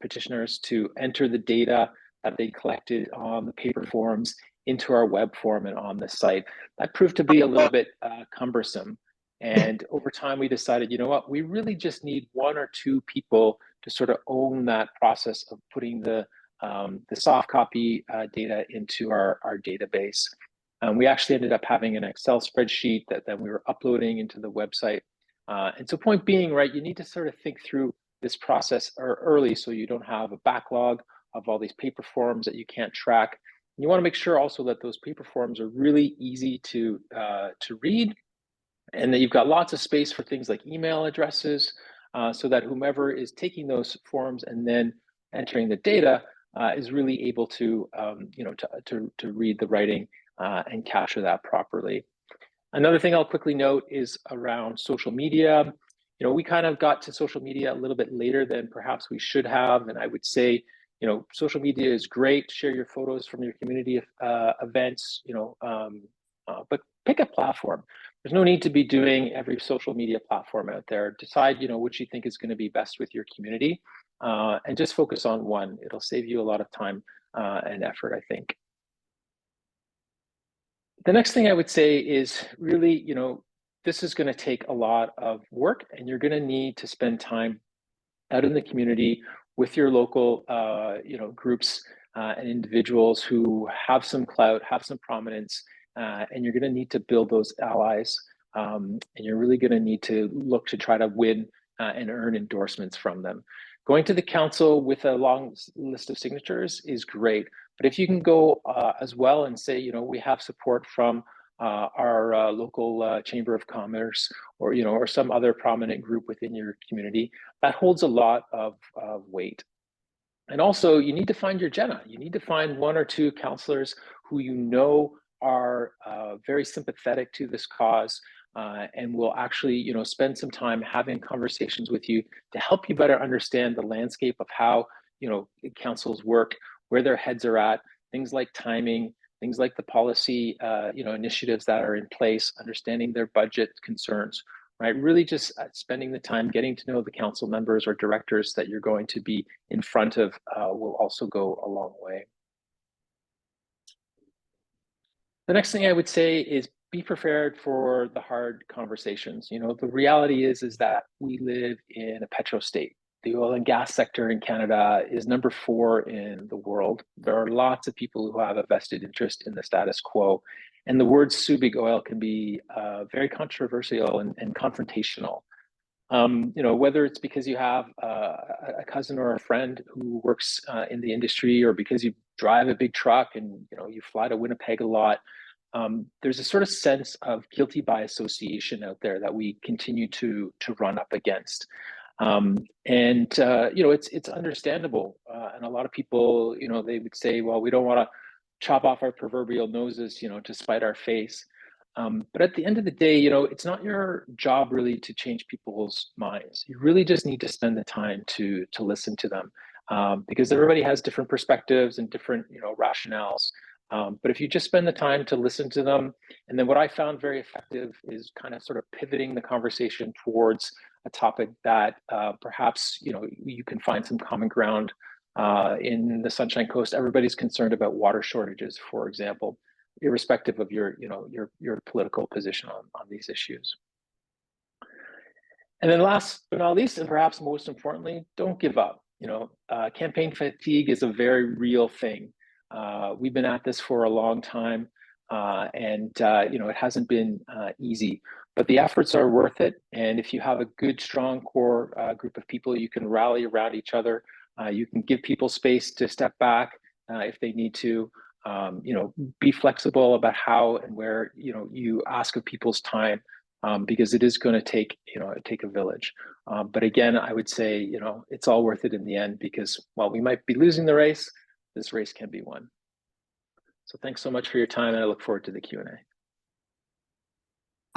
petitioners to enter the data that they collected on the paper forms into our web form and on the site. That proved to be a little bit cumbersome. And over time, we decided, you know what, we really just need 1 or 2 people to sort of own that process of putting the soft copy data into our database. We actually ended up having an Excel spreadsheet that then we were uploading into the website. And so point being, right, you need to sort of think through this process early so you don't have a backlog of all these paper forms that you can't track. You want to make sure also that those paper forms are really easy to read, and that you've got lots of space for things like email addresses, so that whomever is taking those forms and then entering the data is really able to, to read the writing and capture that properly. Another thing I'll quickly note is around social media. We kind of got to social media a little bit later than perhaps we should have. And I would say, social media is great. Share your photos from your community events, but pick a platform. There's no need to be doing every social media platform out there. Decide, which you think is going to be best with your community, and just focus on one. It'll save you a lot of time and effort, I think. The next thing I would say is really, this is going to take a lot of work, and you're going to need to spend time out in the community with your local, groups and individuals who have some clout, have some prominence, and you're going to need to build those allies. And you're really going to need to look to try to win and earn endorsements from them. Going to the council with a long list of signatures is great, but if you can go as well and say, we have support from our local Chamber of Commerce, or some other prominent group within your community, that holds a lot of weight. And also, you need to find your Jenna. You need to find 1 or 2 councillors who are very sympathetic to this cause, and will actually, spend some time having conversations with you to help you better understand the landscape of how, councils work, where their heads are at, things like timing, things like the policy, initiatives that are in place, understanding their budget concerns, right? Really just spending the time getting to know the council members or directors that you're going to be in front of will also go a long way. The next thing I would say is be prepared for the hard conversations. The reality is that we live in a petro state. The oil and gas sector in Canada is number 4 in the world. There are lots of people who have a vested interest in the status quo. And the word "Soo Big Oil" can be very controversial and confrontational. Whether it's because you have a cousin or a friend who works in the industry, or because you drive a big truck and you fly to Winnipeg a lot, there's a sort of sense of guilty by association out there that we continue to run up against. It's understandable. And a lot of people, they would say, well, we don't want to chop off our proverbial noses, to spite our face. But at the end of the day, it's not your job really to change people's minds. You really just need to spend the time to listen to them, because everybody has different perspectives and different, rationales. But if you just spend the time to listen to them, and then what I found very effective is kind of sort of pivoting the conversation towards a topic that perhaps, you can find some common ground. In the Sunshine Coast, everybody's concerned about water shortages, for example, irrespective of your political position on these issues. And then last but not least, and perhaps most importantly, don't give up. Campaign fatigue is a very real thing. We've been at this for a long time, and it hasn't been easy, but the efforts are worth it. And if you have a good, strong core group of people, you can rally around each other. You can give people space to step back if they need to. Be flexible about how and where you ask of people's time, because it is going to take a village. But again, I would say it's all worth it in the end, because while we might be losing the race, this race can be won. So thanks so much for your time, and I look forward to the Q&A.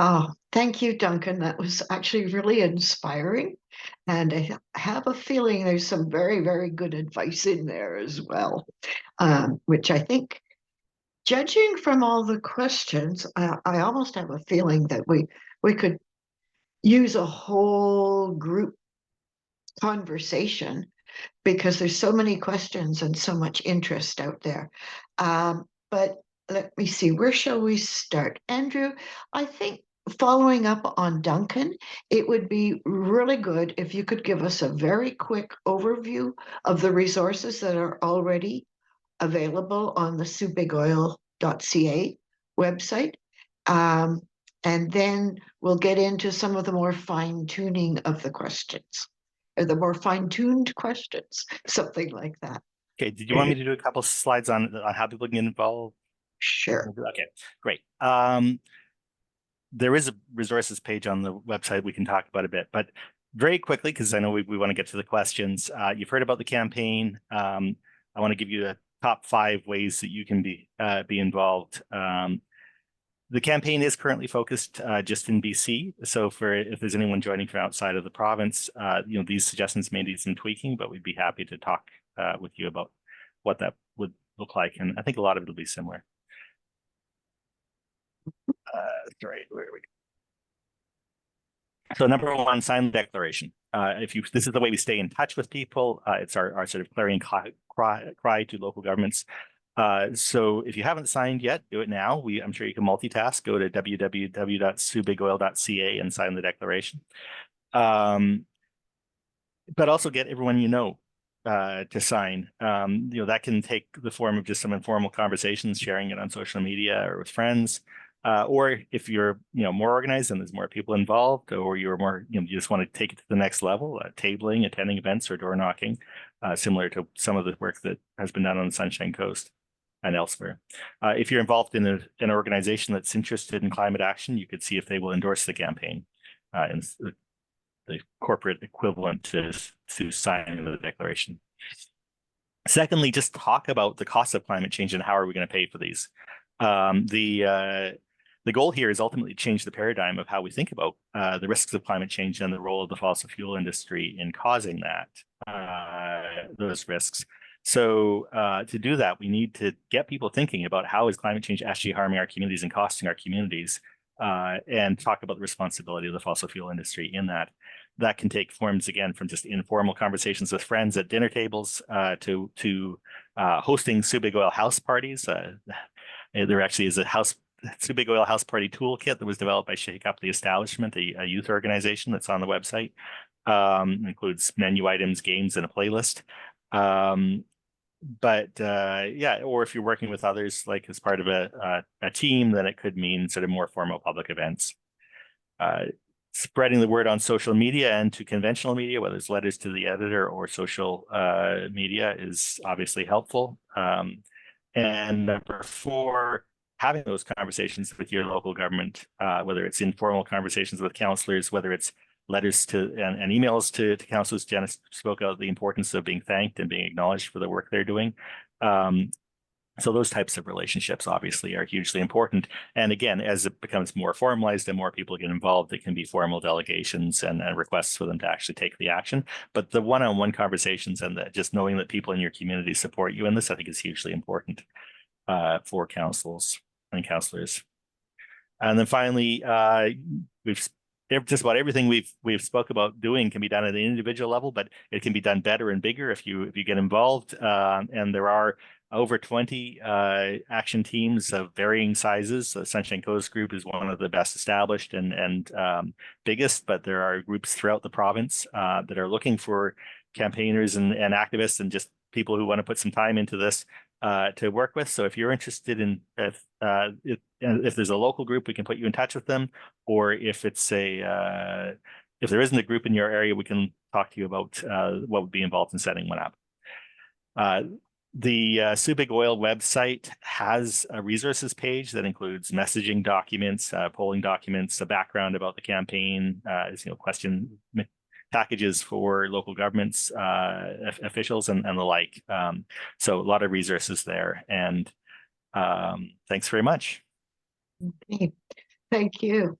Oh, thank you, Duncan. That was actually really inspiring. And I have a feeling there's some very, very good advice in there as well, which I think, judging from all the questions, I almost have a feeling that we could use a whole group conversation because there's so many questions and so much interest out there. But let me see, where shall we start? Andrew, I think following up on Duncan, it would be really good if you could give us a very quick overview of the resources that are already available on the siouxbigoil.ca website. And then we'll get into some of the more fine tuning of the questions, or the more fine tuned questions, something like that. Okay, did you want me to do a couple slides on how people can get involved? Sure. Okay, great. There is a resources page on the website we can talk about a bit, but very quickly, because I know we want to get to the questions. You've heard about the campaign. I want to give you the top 5 ways that you can be involved. The campaign is currently focused just in BC. So if there's anyone joining from outside of the province, these suggestions may need some tweaking, but we'd be happy to talk with you about what that would look like. And I think a lot of it will be similar. Sorry, where are we? So number 1, sign the declaration. This is the way we stay in touch with people. It's our sort of clarion cry to local governments. So if you haven't signed yet, do it now. I'm sure you can multitask. Go to www.siouxbigoil.ca and sign the declaration. But also get everyone you know to sign. That can take the form of just some informal conversations, sharing it on social media or with friends. Or if you're more organized and there's more people involved, or you're more you just want to take it to the next level, tabling, attending events, or door knocking, similar to some of the work that has been done on the Sunshine Coast and elsewhere. If you're involved in an organization that's interested in climate action, you could see if they will endorse the campaign, and the corporate equivalent to signing the declaration. Secondly, just talk about the cost of climate change and how are we going to pay for these. The goal here is ultimately to change the paradigm of how we think about the risks of climate change and the role of the fossil fuel industry in causing those risks. So to do that, we need to get people thinking about how is climate change actually harming our communities and costing our communities, and talk about the responsibility of the fossil fuel industry in that. That can take forms, again, from just informal conversations with friends at dinner tables to hosting Sue Big Oil house parties. There actually is a Sue Big Oil house party toolkit that was developed by Shake Up the Establishment, a youth organization that's on the website. Includes menu items, games, and a playlist. Yeah, or if you're working with others, like as part of a team, then it could mean sort of more formal public events. Spreading the word on social media and to conventional media, whether it's letters to the editor or social media, is obviously helpful. And number 4, having those conversations with your local government, whether it's informal conversations with councillors, whether it's letters to and emails to councillors. Jenna spoke about the importance of being thanked and being acknowledged for the work they're doing. So those types of relationships obviously are hugely important. And again, as it becomes more formalized and more people get involved, it can be formal delegations and requests for them to actually take the action. But the one-on-one conversations and just knowing that people in your community support you in this, I think is hugely important for councils and councillors. And then finally, just about everything we've spoke about doing can be done at an individual level, but it can be done better and bigger if you get involved. And there are over 20 action teams of varying sizes. The Sunshine Coast group is one of the best established and biggest, but there are groups throughout the province that are looking for campaigners and activists and just people who want to put some time into this to work with. So if you're interested in if there's a local group, we can put you in touch with them, or if it's if there isn't a group in your area, we can talk to you about what would be involved in setting one up. The Sue Big Oil website has a resources page that includes messaging documents, polling documents, a background about the campaign, question packages for local governments, officials, and the like. So a lot of resources there. And thanks very much. Okay. Thank you.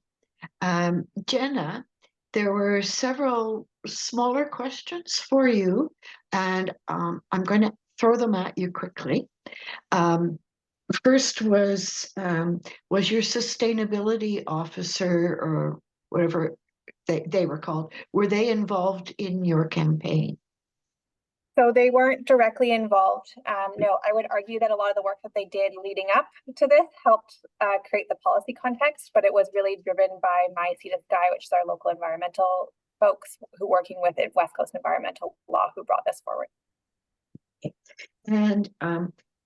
Jenna, there were several smaller questions for you, and I'm going to throw them at you quickly. First was your sustainability officer or whatever they were called, were they involved in your campaign? So they weren't directly involved. No, I would argue that a lot of the work that they did leading up to this helped create the policy context, but it was really driven by my Seat of Sky, which is our local environmental folks who working with it, West Coast Environmental Law, who brought this forward. And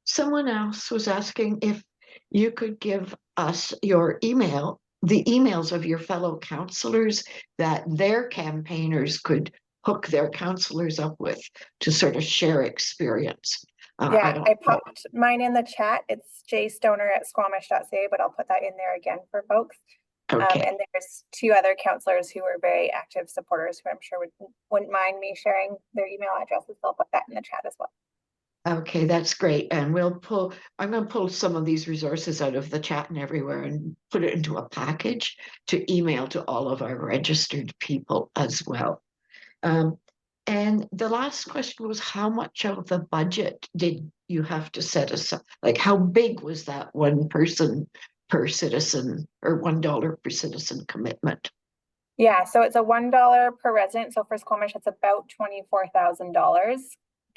someone else was asking if you could give us your email, the emails of your fellow councillors that their campaigners could hook their councillors up with to sort of share experience. I popped mine in the chat. It's jstoner@squamish.ca, but I'll put that in there again for folks. Okay. And there's 2 other councillors who are very active supporters who I'm sure wouldn't mind me sharing their email addresses. So I'll put that in the chat as well. Okay, that's great. And I'm going to pull some of these resources out of the chat and everywhere and put it into a package to email to all of our registered people as well. And the last question was, how much of the budget did you have to set aside? Like, how big was that one person per citizen or $1 per citizen commitment? Yeah, so it's a $1 per resident. So for Squamish, it's about $24,000,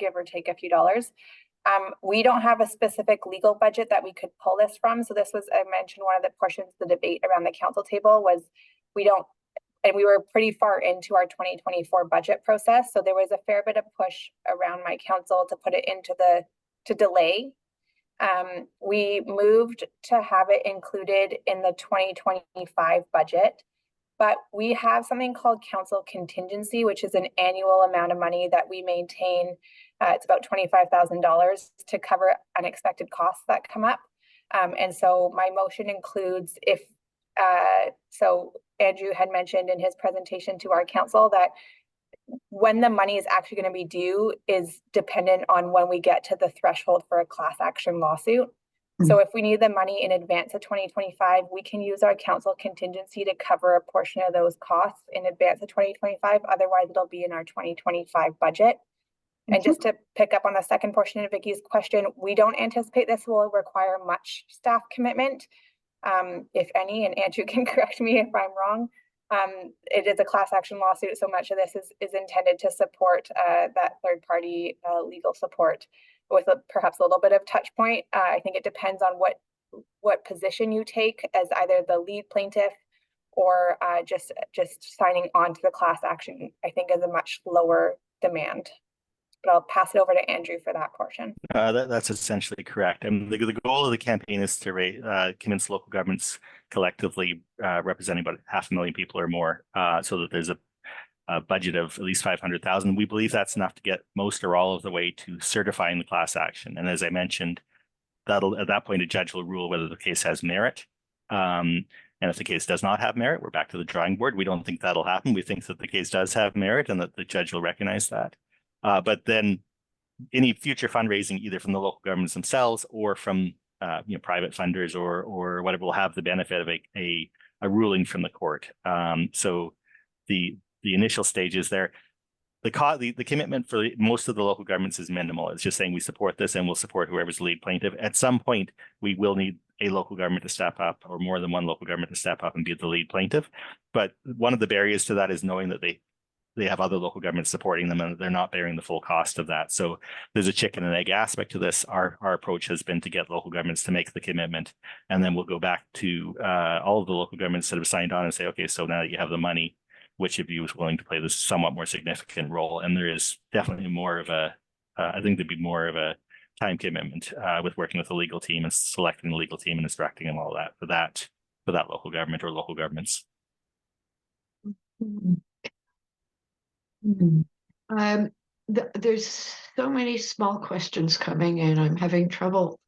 give or take a few dollars. We don't have a specific legal budget that we could pull this from. So this was, I mentioned, one of the portions of the debate around the council table was we were pretty far into our 2024 budget process. So there was a fair bit of push around my council to put it to delay. We moved to have it included in the 2025 budget, but we have something called council contingency, which is an annual amount of money that we maintain. It's about $25,000 to cover unexpected costs that come up. And so my motion includes so Andrew had mentioned in his presentation to our council that when the money is actually going to be due is dependent on when we get to the threshold for a class action lawsuit. So if we need the money in advance of 2025, we can use our council contingency to cover a portion of those costs in advance of 2025. Otherwise, it'll be in our 2025 budget. And just to pick up on the second portion of Vicky's question, we don't anticipate this will require much staff commitment, if any, and Andrew can correct me if I'm wrong. It is a class action lawsuit, so much of this is intended to support that third party legal support with perhaps a little bit of touch point. I think it depends on what position you take as either the lead plaintiff or just signing on to the class action, I think is a much lower demand. But I'll pass it over to Andrew for that portion. That's essentially correct. And the goal of the campaign is to convince local governments collectively representing about 500,000 people or more, so that there's a budget of at least 500,000. We believe that's enough to get most or all of the way to certifying the class action. And as I mentioned, at that point, a judge will rule whether the case has merit. And if the case does not have merit, we're back to the drawing board. We don't think that'll happen. We think that the case does have merit and that the judge will recognize that. But then any future fundraising, either from the local governments themselves or from private funders or whatever, will have the benefit of a ruling from the court. So the initial stages there, the commitment for most of the local governments is minimal. It's just saying we support this and we'll support whoever's the lead plaintiff. At some point, we will need a local government to step up, or more than one local government to step up and be the lead plaintiff. But one of the barriers to that is knowing that they have other local governments supporting them and they're not bearing the full cost of that. So there's a chicken and egg aspect to this. Our approach has been to get local governments to make the commitment, and then we'll go back to all of the local governments that have signed on and say, okay, so now that you have the money, which of you is willing to play this somewhat more significant role? And there is definitely more of I think there'd be more of a time commitment with working with the legal team and selecting the legal team and instructing them all that for that local government or local governments. There's so many small questions coming in. I'm having trouble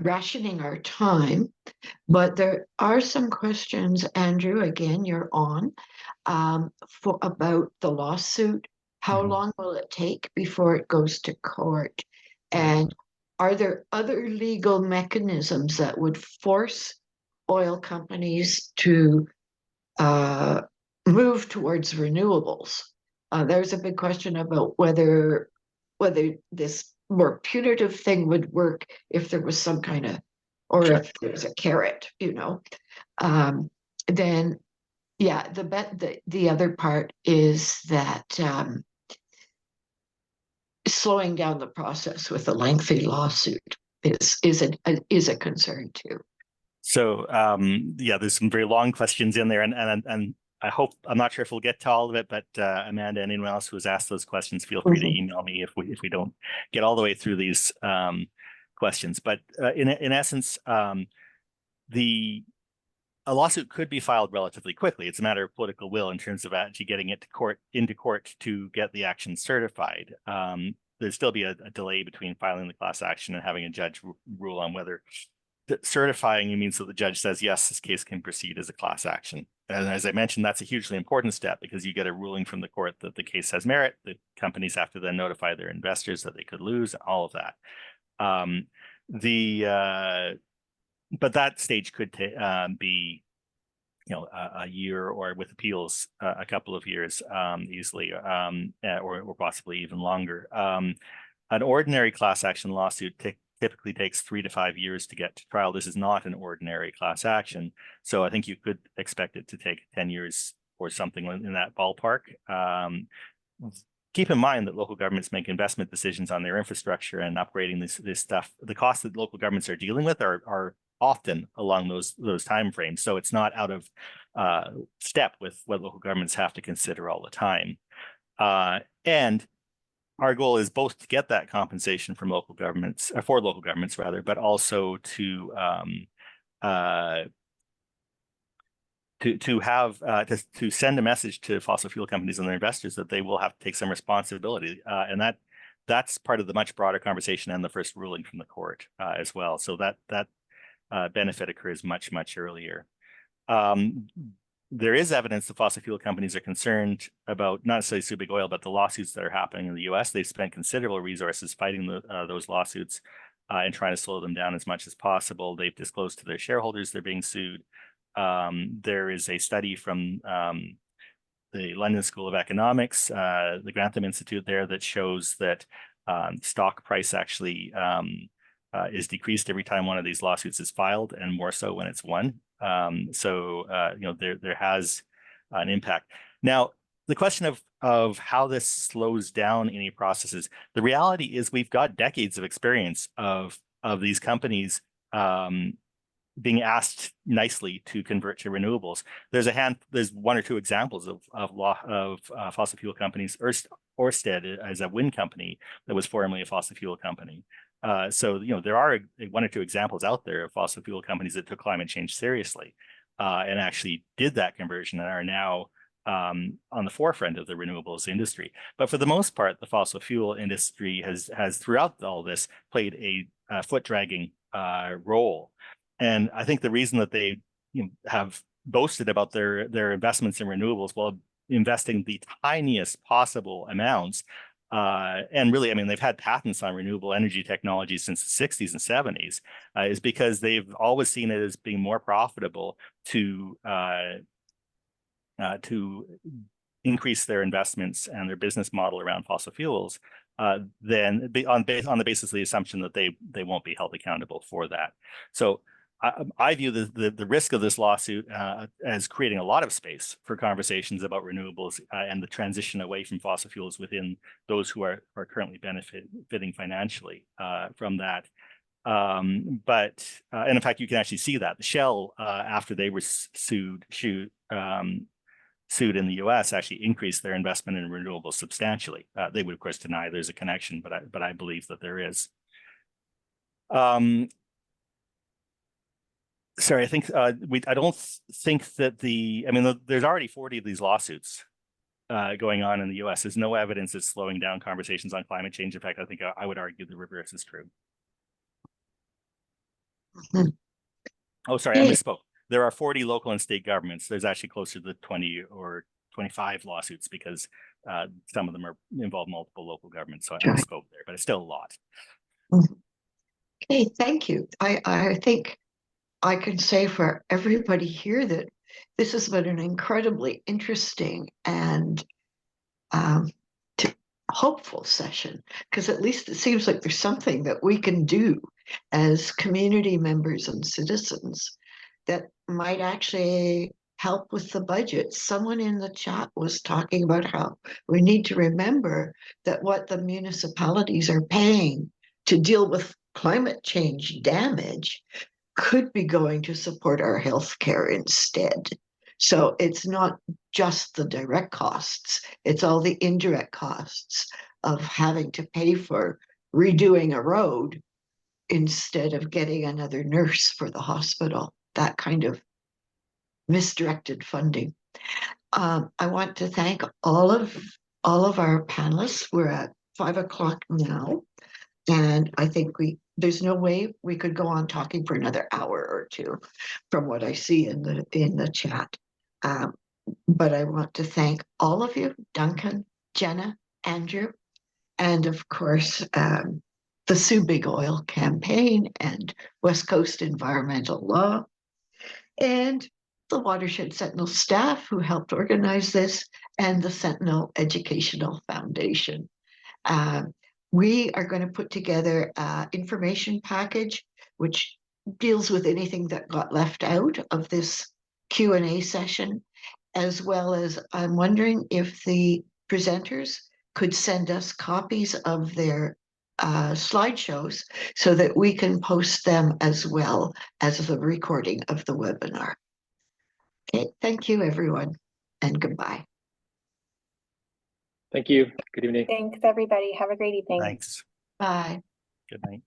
rationing our time, but there are some questions. Andrew, again, you're on about the lawsuit. How long will it take before it goes to court? And are there other legal mechanisms that would force oil companies to move towards renewables. There's a big question about whether this more punitive thing would work if there was some kind of, or if there was a carrot, then yeah, the other part is that slowing down the process with a lengthy lawsuit is a concern too. So yeah, there's some very long questions in there, and I hope, I'm not sure if we'll get to all of it, but Amanda and anyone else who has asked those questions, feel free to email me if we don't get all the way through these questions. But in essence, a lawsuit could be filed relatively quickly. It's a matter of political will in terms of actually getting it into court to get the action certified. There'd still be a delay between filing the class action and having a judge rule on whether certifying means that the judge says, yes, this case can proceed as a class action. And as I mentioned, that's a hugely important step because you get a ruling from the court that the case has merit. The companies have to then notify their investors that they could lose, all of that. But that stage could be, a year, or with appeals, a couple of years easily, or possibly even longer. An ordinary class action lawsuit typically takes 3 to 5 years to get to trial. This is not an ordinary class action. So I think you could expect it to take 10 years or something in that ballpark. Keep in mind that local governments make investment decisions on their infrastructure and upgrading this stuff. The costs that local governments are dealing with are often along those timeframes. So it's not out of step with what local governments have to consider all the time. And our goal is both to get that compensation from local governments, for local governments rather, but also to send a message to fossil fuel companies and their investors that they will have to take some responsibility, and that's part of the much broader conversation and the first ruling from the court as well. So that benefit occurs much earlier. There is evidence that fossil fuel companies are concerned about not necessarily Sue Big Oil, but the lawsuits that are happening in the U.S. They've spent considerable resources fighting those lawsuits and trying to slow them down as much as possible. They've disclosed to their shareholders they're being sued. There is a study from the London School of Economics, the Grantham Institute there, that shows that stock price actually is decreased every time one of these lawsuits is filed, and more so when it's won. There has an impact. Now, the question of how this slows down any processes, the reality is we've got decades of experience of these companies being asked nicely to convert to renewables. There's 1 or 2 examples of fossil fuel companies. Ørsted as a wind company that was formerly a fossil fuel company. There are 1 or 2 examples out there of fossil fuel companies that took climate change seriously and actually did that conversion and are now on the forefront of the renewables industry. But for the most part, the fossil fuel industry has throughout all this played a foot dragging role. And I think the reason that they have boasted about their investments in renewables, while investing the tiniest possible amounts, and really, I mean, they've had patents on renewable energy technology since the 60s and 70s, is because they've always seen it as being more profitable to increase their investments and their business model around fossil fuels than on the basis of the assumption that they won't be held accountable for that. So I view the risk of this lawsuit as creating a lot of space for conversations about renewables and the transition away from fossil fuels within those who are currently benefiting financially from that. And in fact, you can actually see that the Shell, after they were sued in the U.S., actually increased their investment in renewables substantially. They would, of course, deny there's a connection, but I believe that there is. Sorry, I think I don't think that there's already 40 of these lawsuits going on in the U.S. There's no evidence it's slowing down conversations on climate change. In fact, I think I would argue the reverse is true. Mhm. Oh, sorry, I misspoke. There are 40 local and state governments. There's actually closer to 20 or 25 lawsuits because some of them involve multiple local governments. So I misspoke there, but it's still a lot. Okay, thank you. I think I can say for everybody here that this has been an incredibly interesting and hopeful session, because at least it seems like there's something that we can do as community members and citizens that might actually help with the budget. Someone in the chat was talking about how we need to remember that what the municipalities are paying to deal with climate change damage could be going to support our healthcare instead. So it's not just the direct costs, it's all the indirect costs of having to pay for redoing a road instead of getting another nurse for the hospital, that kind of misdirected funding. I want to thank all of our panelists. We're at 5 o'clock now, and I think there's no way we could go on talking for another hour or two from what I see in the chat. But I want to thank all of you, Duncan, Jenna, Andrew, and of course, the Sue Big Oil campaign and West Coast Environmental Law, and the Watershed Sentinel staff who helped organize this, and the Sentinel Educational Foundation. We are going to put together an information package which deals with anything that got left out of this Q&A session, as well as I'm wondering if the presenters could send us copies of their slideshows so that we can post them as well as the recording of the webinar. Okay, thank you everyone, and goodbye. Thank you. Good evening. Thanks, everybody. Have a great evening. Thanks. Bye. Good night.